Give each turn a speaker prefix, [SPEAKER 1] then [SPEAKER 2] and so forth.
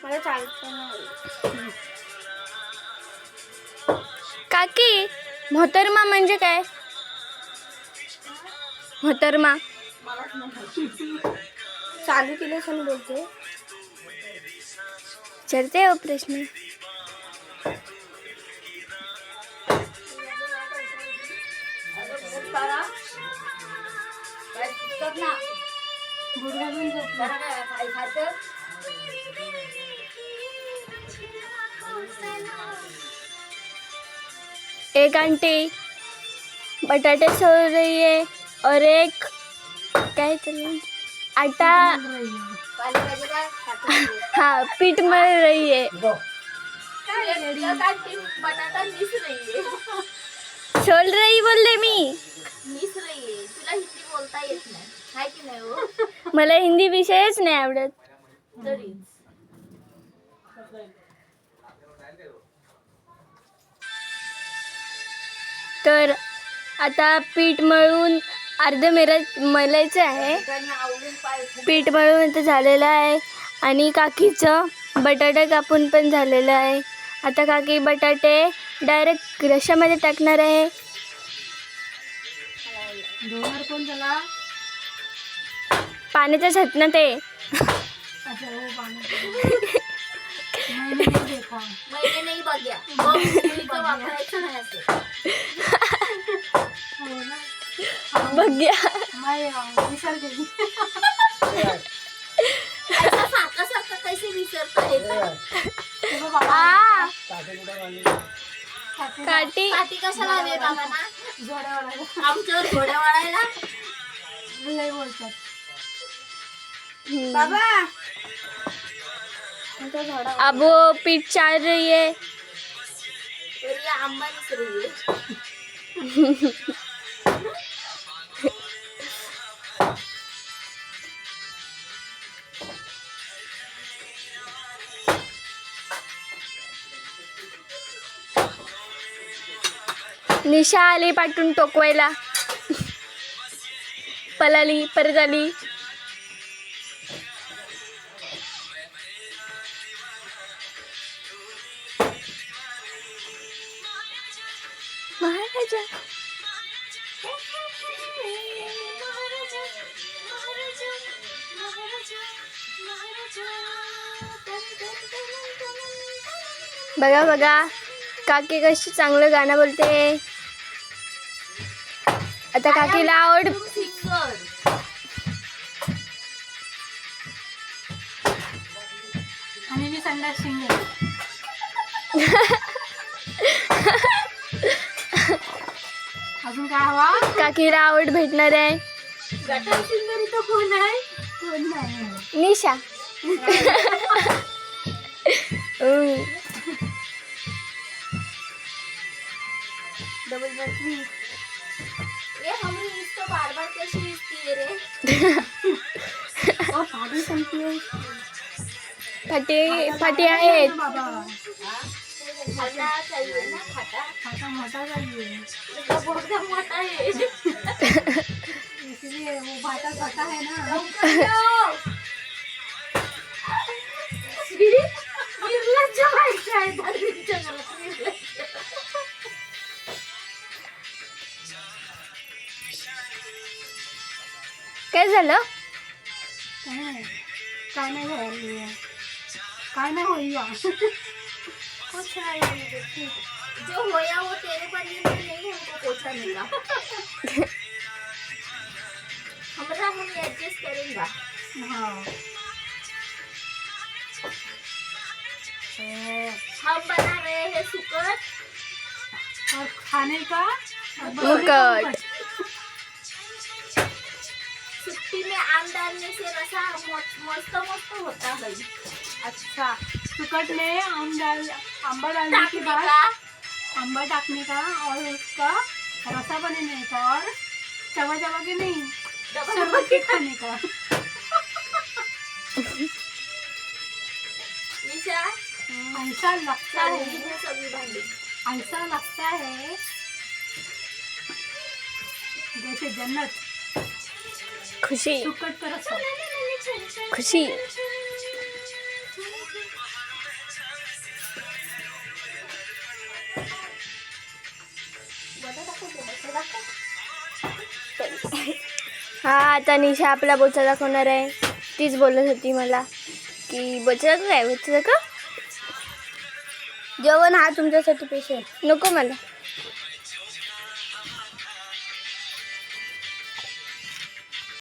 [SPEAKER 1] मला चालतं नाही.
[SPEAKER 2] काकी, मोहतरमा म्हणजे काय? मोहतरमा
[SPEAKER 1] चालू केलं पण बोलते.
[SPEAKER 2] चलते हो प्रश्न. एक आंटी बटाटे सोल रही है और एक काय चल आटा हाँ पीठ मल रही है.
[SPEAKER 1] बटाटा मिस रही है.
[SPEAKER 2] सोल रही बोलले मी.
[SPEAKER 1] मिस रही है. तुला हिंदी बोलता येत नाही हाय की नाही हो?
[SPEAKER 2] मला हिंदी विषयच नाही आवडत.
[SPEAKER 1] तरीच
[SPEAKER 2] तर आता पीठ मळून अर्ध मलायचं आहे. पीठ मळून आता झालेलं आहे आणि काकीचं बटाटा कापून पण झालेलं आहे. आता काकी बटाटे डायरेक्ट रश्यामध्ये टाकणार आहे.
[SPEAKER 1] कोण झाला?
[SPEAKER 2] पाण्याचं झटणं ते.
[SPEAKER 1] मैंने नहीं बघ्या. बघ वापरायचं नाही असं.
[SPEAKER 2] बघ्या
[SPEAKER 1] विसर गेली. सारखं कैसे विसरता येतं?
[SPEAKER 2] काठी
[SPEAKER 1] काठी कशाला हवी बाबा ना? झोड्या वाढायला. आमच्यावर झोड्या वाढायला लय बोलतात. बाबा
[SPEAKER 2] अब वो पीठ चाल रही है.
[SPEAKER 1] तरी आंबा निसरली.
[SPEAKER 2] निशा आली पाठून टोकवायला. पळाली परत आली. महाराजा बघा बघा काकी कशी चांगलं गाणं बोलते. आता काकीला आवड.
[SPEAKER 1] आणि मी संडास सिंगर. अजून काय हवा?
[SPEAKER 2] काकीला आवड भेटणार आहे.
[SPEAKER 1] गटार सिंगर इथं कोण आहे? कोण नाही.
[SPEAKER 2] निशा.
[SPEAKER 1] डबल बटरी. ये हमरी इसको बार-बार कैसे इसकी है रे? और फाटी संगती है.
[SPEAKER 2] फाटी आहेत.
[SPEAKER 1] फाटा चाहिए ना. फाटा मोटा चाहिए. इसका बहुत मोटा है. इसलिए वो फाटा छोटा है ना. निर्लज्ज व्हायचं आहे दरवीच्या घरात. निर्लज्ज.
[SPEAKER 2] काय झालं?
[SPEAKER 1] काय नाही होइया. कुछ नहीं. जो होया वो तेरे पर नहीं हमको पोछा मिला. हमरा हम एडजस्ट करेंगे. हाँ. हम बना रहे हैं सुकट और खाने का
[SPEAKER 2] मुकट.
[SPEAKER 1] सुट्टी में आम डालने से रसा मस्त होता है. अच्छा. सुकट में आंबा डालने के बाद आंबा टाकने का और उसका रसा बनाने का और चबा के नहीं चबा के खाने का. निशा ऐसा लगता है सभी भांडे ऐसा लगता है जैसे जन्नत.
[SPEAKER 2] खुशी
[SPEAKER 1] सुकट का रसा.
[SPEAKER 2] खुशी. हा आता निशा आपला बोचा दाखवणार आहे. तीच बोलत होती मला की बोचा काय बोचा का जेवण हा तुमच्यासाठी पेशल नको मला.